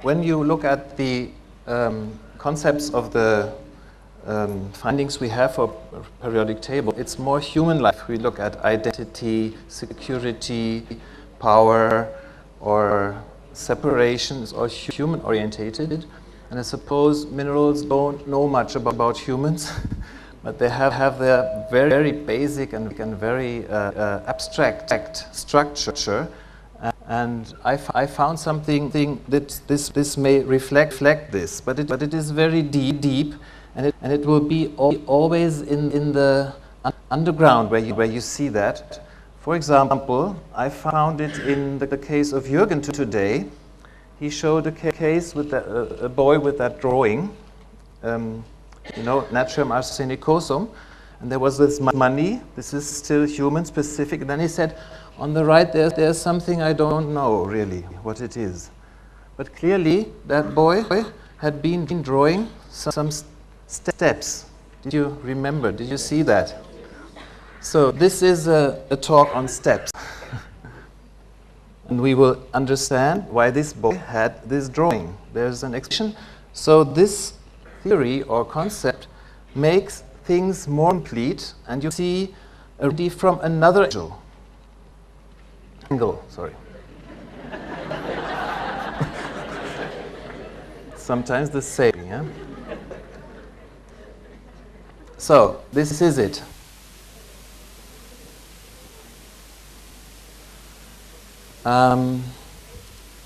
when you look at the concepts of the findings we have for periodic table, it's more human-like. We look at identity, security, power, or separation. It's all human-orientated. And I suppose minerals don't know much about humans, but they have their very basic and very abstract structure. And I found something that this may reflect this, but it is very deep, and it will be always in the underground where you see that. For example, I found it in the case of Jürgen today. He showed a case with a boy with that drawing, Natrium arsenicosum, and there was this money. This is still human specific. And then he said, on the right there's something I don't know really what it is. But clearly that boy had been drawing some steps. Did you remember? Did you see that? So this is a talk on steps. And we will understand why this boy had this drawing. There's an explanation. So this theory or concept makes things more complete, and you see already from another angle. Sorry. Sometimes the same, yeah? So this is it.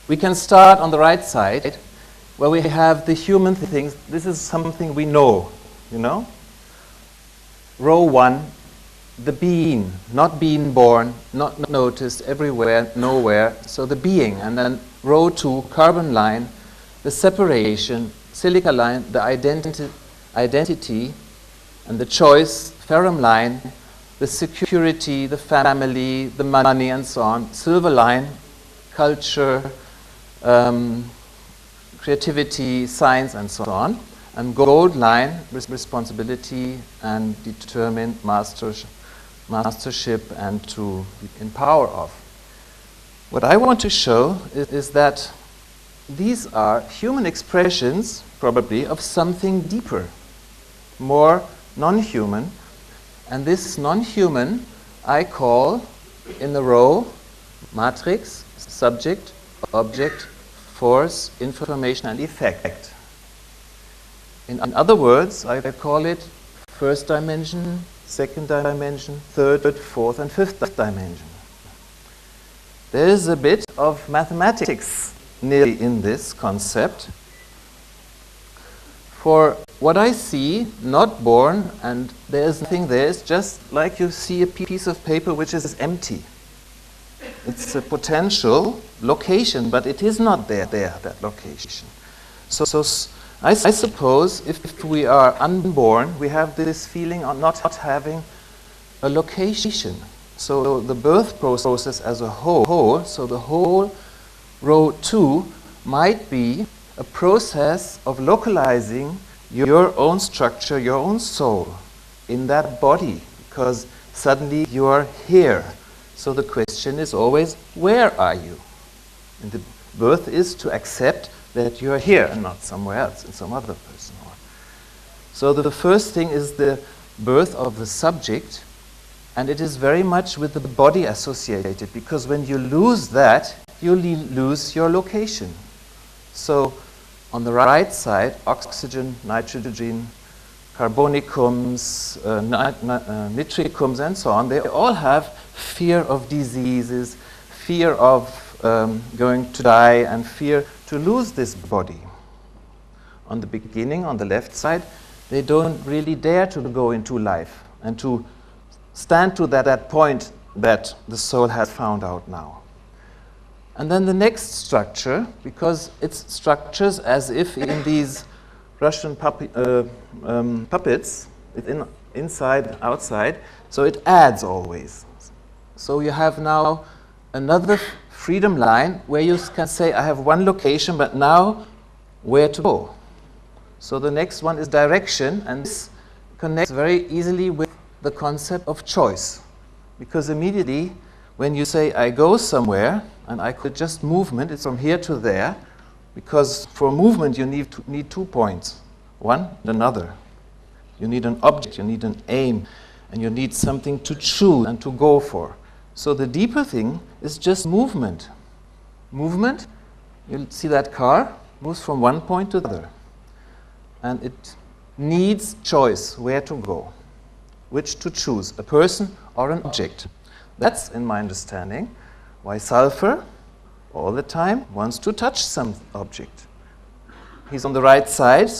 We can start on the right side, where we have the human things. This is something we know, Row 1, the being, not being born, not noticed, everywhere, nowhere, so the being. And then row 2, carbon line, the separation, silica line, the identity, and the choice, ferrum line, the security, the family, the money, and so on. Silver line, culture, creativity, science, and so on. And gold line, responsibility and determined mastership and to be in power of. What I want to show is that these are human expressions, probably, of something deeper, more non-human. And this non-human I call in the row matrix, subject, object, force, information, and effect. In other words, I call it first dimension, second dimension, third, fourth, and fifth dimension. There is a bit of mathematics nearly in this concept. For what I see, not born, and there's nothing there, it's just like you see a piece of paper which is empty. It's a potential location, but it is not there, that location. So I suppose if we are unborn, we have this feeling of not having a location. So the birth process as a whole, so the whole row 2 might be a process of localizing your own structure, your own soul in that body, because suddenly you are here. So the question is always, where are you? And the birth is to accept that you are here and not somewhere else, in some other person. So the first thing is the birth of the subject, and it is very much with the body associated, because when you lose that, you lose your location. So on the right side, oxygen, nitrogen, carbonicums, nitricums, and so on, they all have fear of diseases, fear of going to die, and fear to lose this body. On the beginning, on the left side, they don't really dare to go into life and to stand to that point that the soul has found out now. And then the next structure, because it's structures as if in these Russian puppets, it's inside, outside, so it adds always. So you have now another freedom line where you can say, I have one location, but now where to go? So the next one is direction, and this connects very easily with the concept of choice. Because immediately, when you say, I go somewhere, and I could just movement, it's from here to there, Because for movement you need 2 points, one and another. You need an object, you need an aim, and you need something to choose and to go for. So the deeper thing is just movement. Movement, you'll see that car moves from one point to the other. And it needs choice, where to go, which to choose, a person or an object. That's, in my understanding, why sulfur all the time wants to touch some object. He's on the right side, so